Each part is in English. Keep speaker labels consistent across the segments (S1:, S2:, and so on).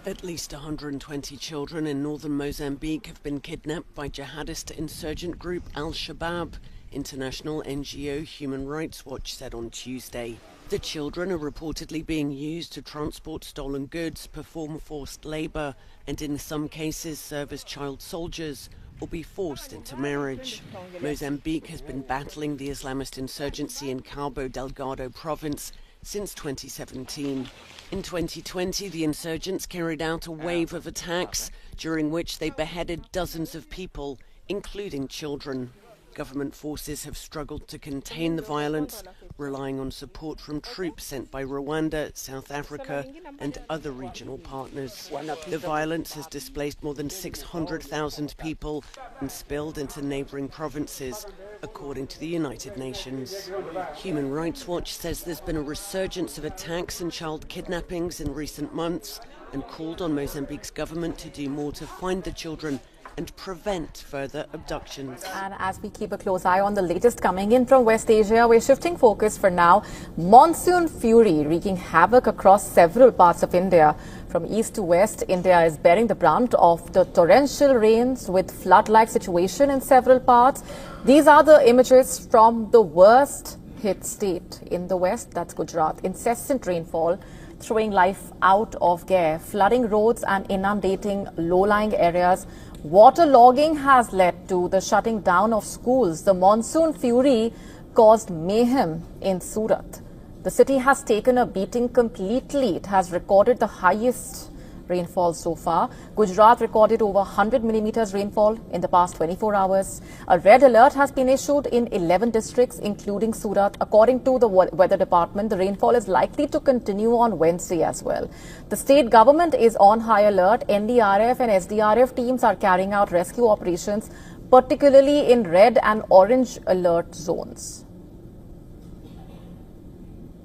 S1: At least 120 children in northern Mozambique have been kidnapped by jihadist insurgent group Al-Shabaab, international NGO Human Rights Watch said on Tuesday. The children are reportedly being used to transport stolen goods, perform forced labor, and in some cases serve as child soldiers or be forced into marriage. Mozambique has been battling the Islamist insurgency in Cabo Delgado province since 2017. In 2020, the insurgents carried out a wave of attacks, during which they beheaded dozens of people, including children. Government forces have struggled to contain the violence, relying on support from troops sent by Rwanda, South Africa, and other regional partners. The violence has displaced more than 600,000 people and spilled into neighboring provinces, according to the United Nations. Human Rights Watch says there's been a resurgence of attacks and child kidnappings in recent months and called on Mozambique's government to do more to find the children and prevent further abductions.
S2: And as we keep a close eye on the latest coming in from West Asia, we're shifting focus for now. Monsoon fury wreaking havoc across several parts of India. From east to west, India is bearing the brunt of the torrential rains with flood-like situation in several parts. These are the images from the worst hit state in the west, that's Gujarat. Incessant rainfall throwing life out of gear, flooding roads and inundating low-lying areas. Waterlogging has led to the shutting down of schools. The monsoon fury caused mayhem in Surat. The city has taken a beating completely. It has recorded the highest rainfall so far. Gujarat recorded over 100 millimeters rainfall in the past 24 hours. A red alert has been issued in 11 districts, including Surat. According to the weather department, the rainfall is likely to continue on Wednesday as well. The state government is on high alert. NDRF and SDRF teams are carrying out rescue operations, particularly in red and orange alert zones.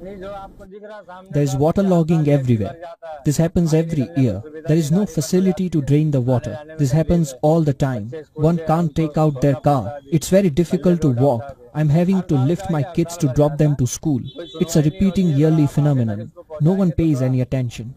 S3: There is waterlogging everywhere. This happens every year. There is no facility to drain the water. This happens all the time. One can't take out their car. It's very difficult to walk. I'm having to lift my kids to drop them to school. It's a repeating yearly phenomenon. No one pays any attention.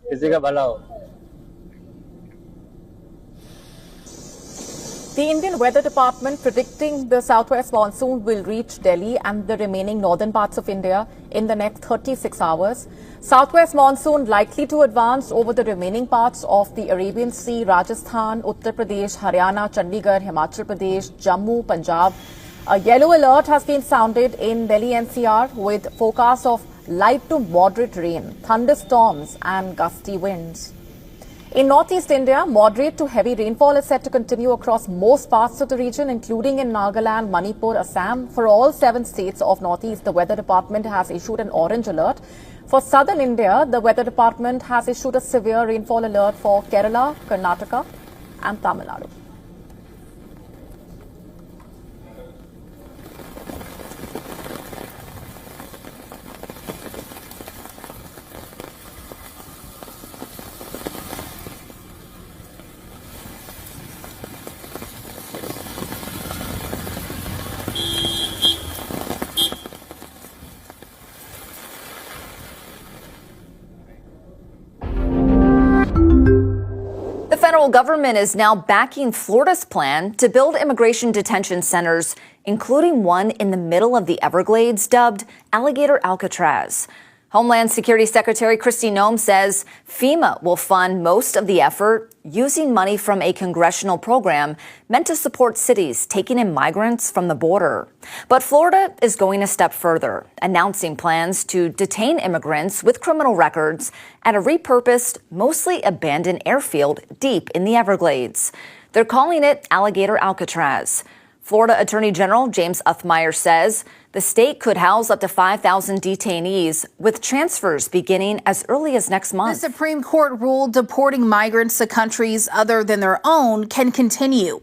S2: The Indian Weather Department predicting the southwest monsoon will reach Delhi and the remaining northern parts of India in the next 36 hours. Southwest monsoon likely to advance over the remaining parts of the Arabian Sea, Rajasthan, Uttar Pradesh, Haryana, Chandigarh, Himachal Pradesh, Jammu, Punjab. A yellow alert has been sounded in Delhi NCR with forecasts of light to moderate rain, thunderstorms and gusty winds. In northeast India, moderate to heavy rainfall is set to continue across most parts of the region, including in Nagaland, Manipur, Assam. For all 7 states of northeast, the weather department has issued an orange alert. For southern India, the weather department has issued a severe rainfall alert for Kerala, Karnataka and Tamil Nadu.
S4: The federal government is now backing Florida's plan to build immigration detention centers, including one in the middle of the Everglades dubbed Alligator Alcatraz. Homeland Security Secretary Kristi Noem says FEMA will fund most of the effort using money from a congressional program meant to support cities taking in migrants from the border. But Florida is going a step further, announcing plans to detain immigrants with criminal records at a repurposed, mostly abandoned airfield deep in the Everglades. They're calling it Alligator Alcatraz. Florida Attorney General James Othmeyer says the state could house up to 5,000 detainees, with transfers beginning as early as next month.
S5: The Supreme Court ruled deporting migrants to countries other than their own can continue.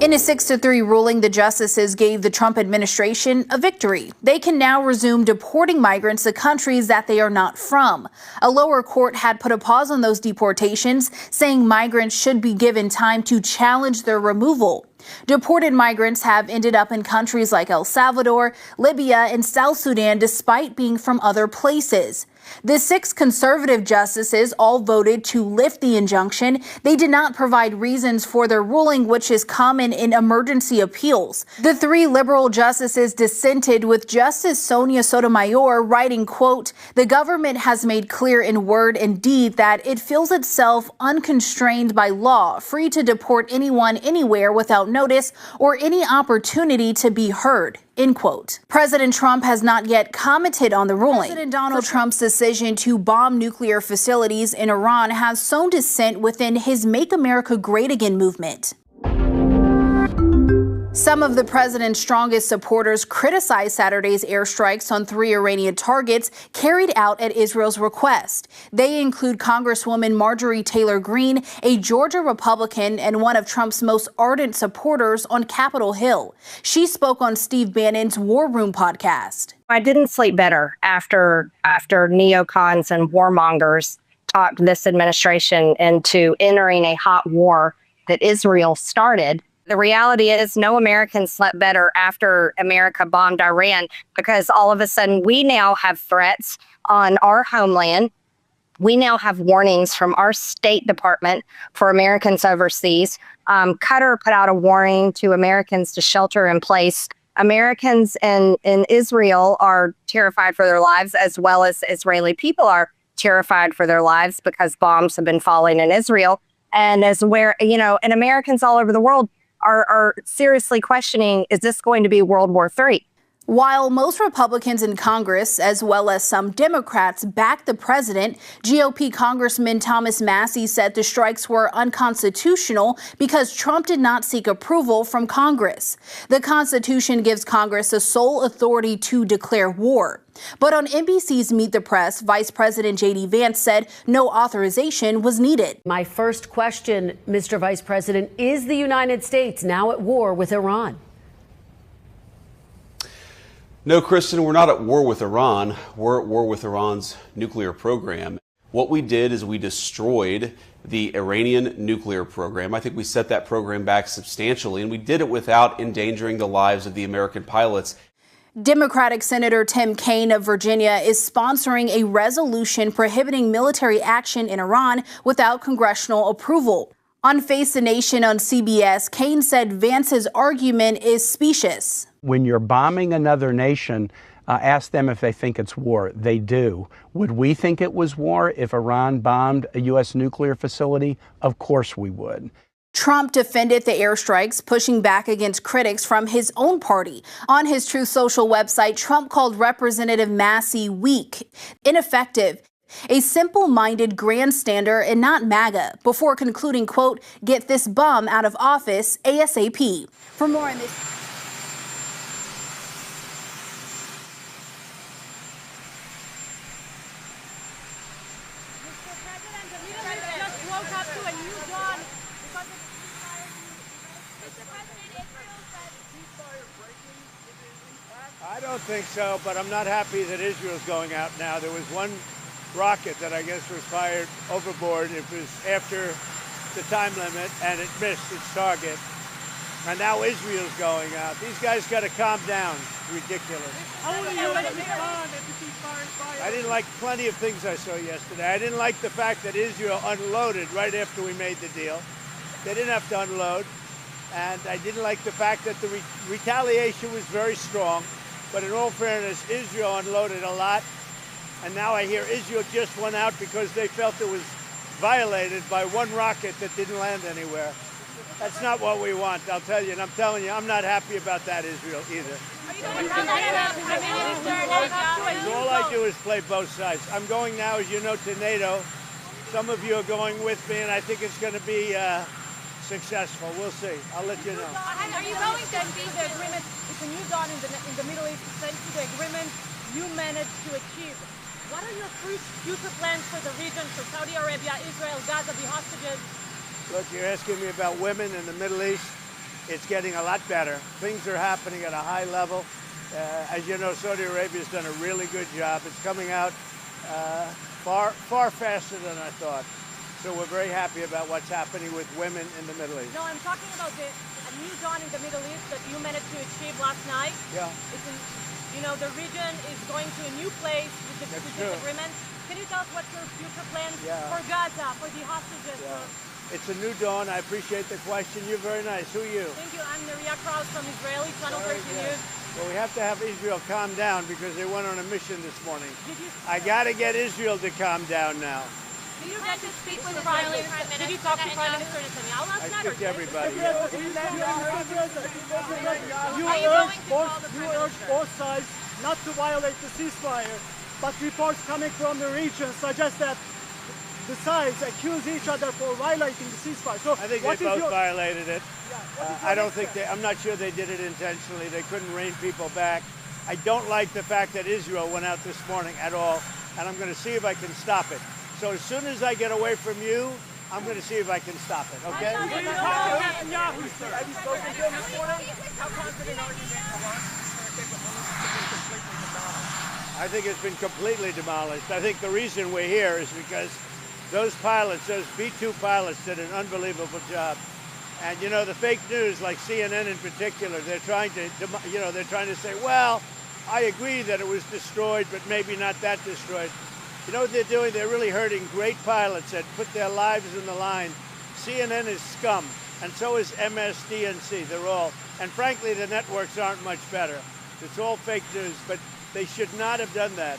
S5: In a 6-3 ruling, the justices gave the Trump administration a victory. They can now resume deporting migrants to countries that they are not from. A lower court had put a pause on those deportations, saying migrants should be given time to challenge their removal. Deported migrants have ended up in countries like El Salvador, Libya, and South Sudan despite being from other places. The 6 conservative justices all voted to lift the injunction. They did not provide reasons for their ruling, which is common in emergency appeals. The 3 liberal justices dissented, with Justice Sonia Sotomayor writing, quote, "The government has made clear in word and deed that it feels itself unconstrained by law, free to deport anyone anywhere without notice or any opportunity to be heard." End quote. President Trump has not yet commented on the ruling. President Donald Trump's decision to bomb nuclear facilities in Iran has sown dissent within his Make America Great Again movement. Some of the president's strongest supporters criticized Saturday's airstrikes on 3 Iranian targets carried out at Israel's request. They include Congresswoman Marjorie Taylor Greene, a Georgia Republican and one of Trump's most ardent supporters, on Capitol Hill. She spoke on Steve Bannon's War Room podcast.
S6: I didn't sleep better after neocons and warmongers talked this administration into entering a hot war that Israel started. The reality is no American slept better after America bombed Iran, because all of a sudden we now have threats on our homeland. We now have warnings from our State Department for Americans overseas. Qatar put out a warning to Americans to shelter in place. Americans in Israel are terrified for their lives, as well as Israeli people are terrified for their lives because bombs have been falling in Israel. And and Americans all over the world are seriously questioning, is this going to be World War III?
S5: While most Republicans in Congress, as well as some Democrats, backed the president, GOP Congressman Thomas Massie said the strikes were unconstitutional because Trump did not seek approval from Congress. The Constitution gives Congress the sole authority to declare war. But on NBC's Meet the Press, Vice President J.D. Vance said no authorization was needed.
S7: My first question, Mr. Vice President, is the United States now at war with Iran?
S8: No, Kristen, we're not at war with Iran. We're at war with Iran's nuclear program. What we did is we destroyed the Iranian nuclear program. I think we set that program back substantially, and we did it without endangering the lives of the American pilots.
S5: Democratic Senator Tim Kaine of Virginia is sponsoring a resolution prohibiting military action in Iran without congressional approval. On Face the Nation on CBS, Kaine said Vance's argument is specious.
S9: When you're bombing another nation, ask them if they think it's war. They do. Would we think it was war if Iran bombed a U.S. nuclear facility? Of course we would.
S5: Trump defended the airstrikes, pushing back against critics from his own party. On his Truth Social website, Trump called Representative Massie weak, ineffective, a simple-minded grandstander and not MAGA, before concluding, quote, "Get this bum out of office ASAP." For more on this.
S10: I don't think so, but I'm not happy that Israel's going out now. There was one rocket that I guess was fired overboard. It was after the time limit, and it missed its target. And now Israel's going out. These guys got to calm down. It's ridiculous. I didn't like plenty of things I saw yesterday. I didn't like the fact that Israel unloaded right after we made the deal. They didn't have to unload. And I didn't like the fact that the retaliation was very strong. But in all fairness, Israel unloaded a lot. And now I hear Israel just went out because they felt it was violated by one rocket that didn't land anywhere. That's not what we want, I'll tell you. And I'm telling you, I'm not happy about that, Israel, either. All I do is play both sides. I'm going now, as you know, to NATO. Some of you are going with me, and I think it's going to be successful. We'll see. I'll let you know.
S11: Are you going to see the agreement? It's a new dawn in the Middle East. Thanks to the agreement you managed to achieve. What are your future plans for the region, for Saudi Arabia, Israel, Gaza, the hostages?
S10: Look, you're asking me about women in the Middle East. It's getting a lot better. Things are happening at a high level. As you know, Saudi Arabia's done a really good job. It's coming out far faster than I thought. So we're very happy about what's happening with women in the Middle East.
S11: No, I'm talking about a new dawn in the Middle East that you managed to achieve last night.
S10: Yeah.
S11: The region is going to a new place with this agreement. Can you tell us what's your future plans for Gaza, for the hostages?
S10: It's a new dawn. I appreciate the question. You're very nice. Who are you?
S11: Thank you. I'm Neria Kraus from Israeli Channel 13 News.
S10: Well, we have to have Israel calm down because they went on a mission this morning. I got to get Israel to calm down now.
S11: Did you get to speak with Prime Minister? Did you talk to Prime Minister Netanyahu last night?
S10: I speak to everybody.
S12: You urge both sides not to violate the ceasefire, but reports coming from the region suggest that the sides accuse each other for violating the ceasefire. So
S10: I think they both violated it. I don't think I'm not sure they did it intentionally. They couldn't rein people back. I don't like the fact that Israel went out this morning at all, and I'm going to see if I can stop it. So as soon as I get away from you, I'm going to see if I can stop it, okay?
S12: Have you spoken to him this morning? How confident are you that Iran's completely demolished?
S10: I think it's been completely demolished. I think the reason we're here is because those pilots, those B-2 pilots, did an unbelievable job. And you know, the fake news, like CNN in particular, they're trying to say, well, I agree that it was destroyed, but maybe not that destroyed. You know what they're doing? They're really hurting great pilots that put their lives in the line. CNN is scum, and so is MSDNC. They're all, and frankly, the networks aren't much better. It's all fake news, but they should not have done that.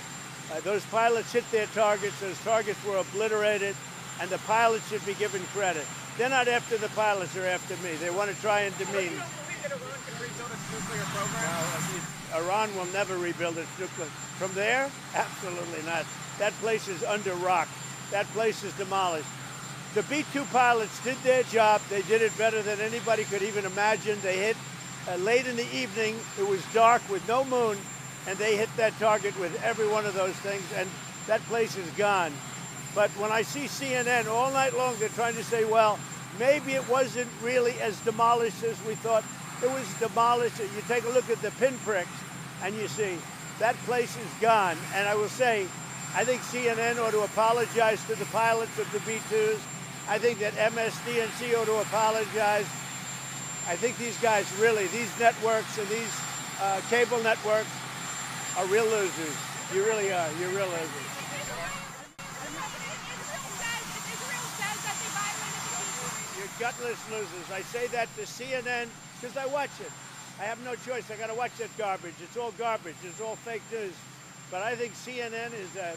S10: Those pilots hit their targets. Those targets were obliterated, and the pilots should be given credit. They're not after the pilots, they're after me. They want to try and demean.
S12: You don't believe that Iran can rebuild its nuclear program?
S10: No, Iran will never rebuild its nuclear. From there? Absolutely not. That place is under rock. That place is demolished. The B-2 pilots did their job. They did it better than anybody could even imagine. They hit late in the evening. It was dark with no moon, and they hit that target with every one of those things, and that place is gone. But when I see CNN all night long, they're trying to say, well, maybe it wasn't really as demolished as we thought. It was demolished. You take a look at the pinpricks, and you see that place is gone. And I will say, I think CNN ought to apologize to the pilots of the B-2s. I think that MSDNC ought to apologize. I think these guys really, these networks and these cable networks are real losers. You really are. You're real losers. You're gutless losers. I say that to CNN because I watch it. I have no choice. I got to watch that garbage. It's all garbage. It's all fake news. But I think CNN is a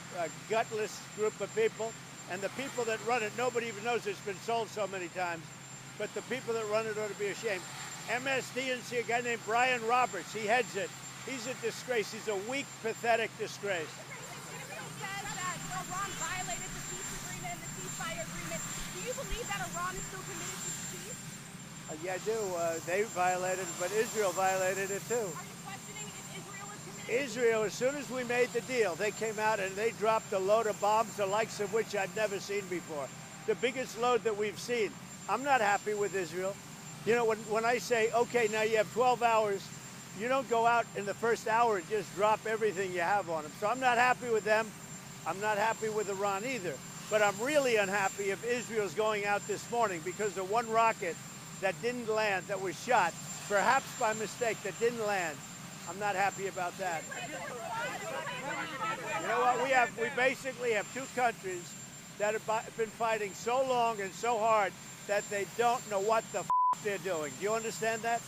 S10: gutless group of people. And the people that run it, nobody even knows it's been sold so many times. But the people that run it ought to be ashamed. MSDNC, a guy named Brian Roberts, he heads it. He's a disgrace. He's a weak, pathetic disgrace.
S11: Israel says that Iran violated the peace agreement and the ceasefire agreement. Do you believe that Iran is still committed to peace?
S10: Yeah, I do. They violated it, but Israel violated it too.
S11: Are you questioning if Israel is committed?
S10: Israel, as soon as we made the deal, they came out and they dropped a load of bombs, the likes of which I'd never seen before. The biggest load that we've seen. I'm not happy with Israel. You know, when I say, okay, now you have 12 hours, you don't go out in the first hour and just drop everything you have on them. So I'm not happy with them. I'm not happy with Iran either. But I'm really unhappy if Israel's going out this morning because the one rocket that didn't land, that was shot, perhaps by mistake, that didn't land. I'm not happy about that. You know what? We basically have two countries that have been fighting so long and so hard that they don't know what the they're doing. Do you understand that?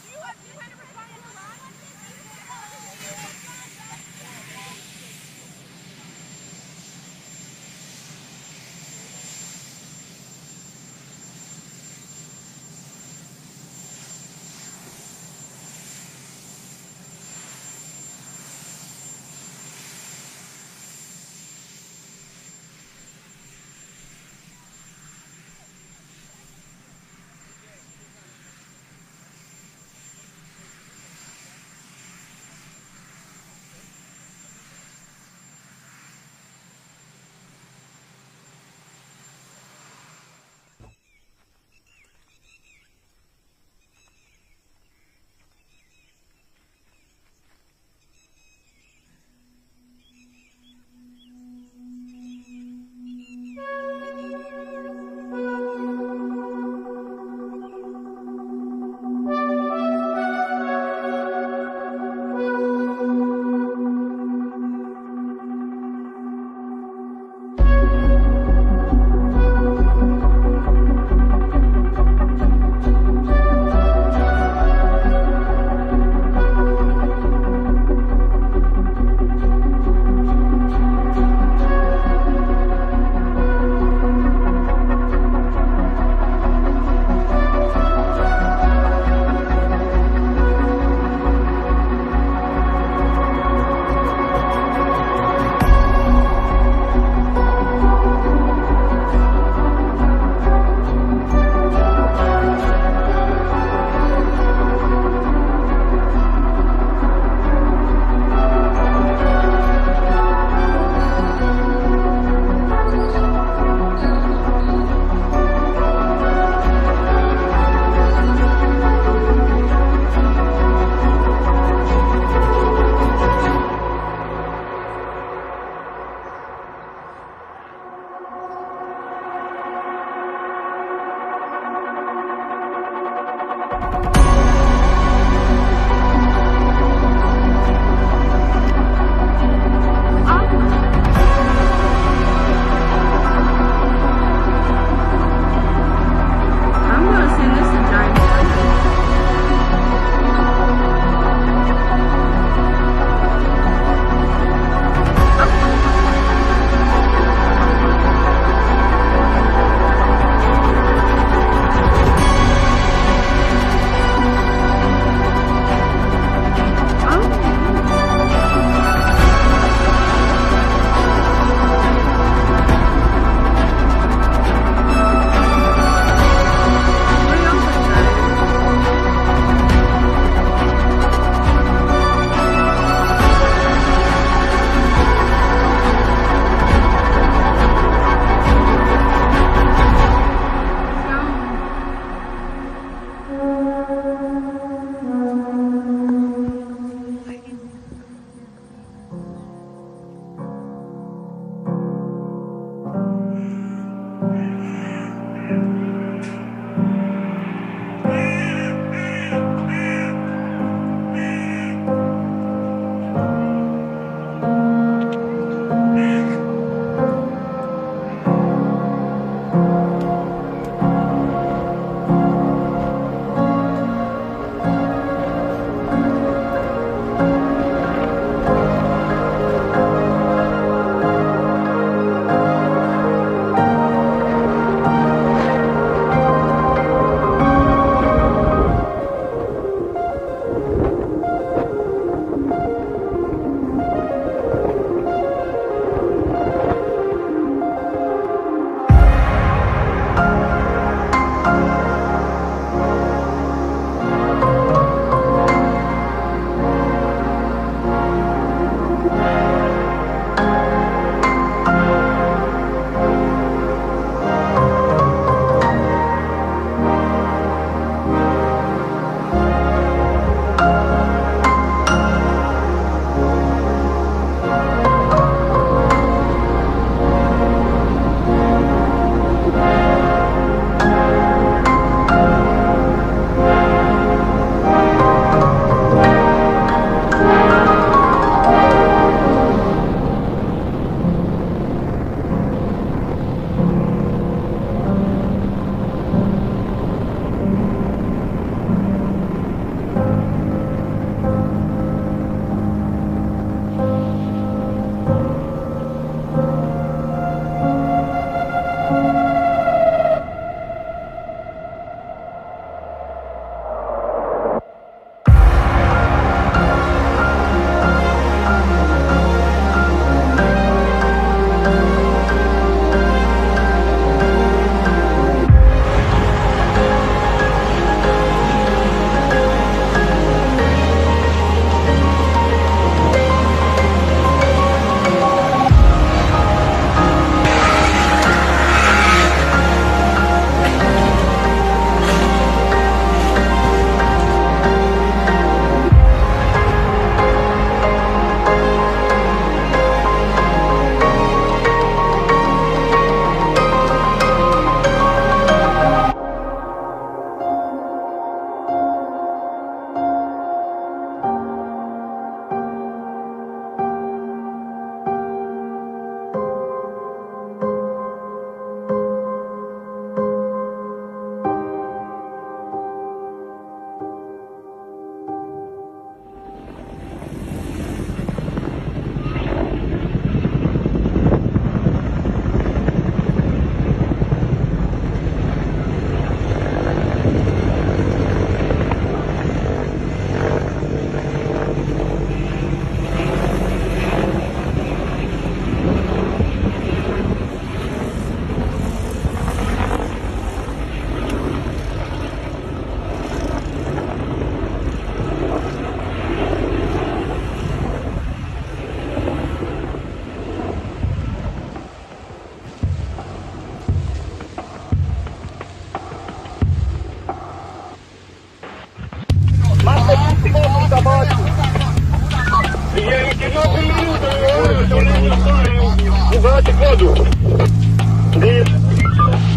S13: wodu.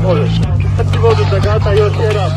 S13: Możesz. Wodu, Zagata, już nie raz.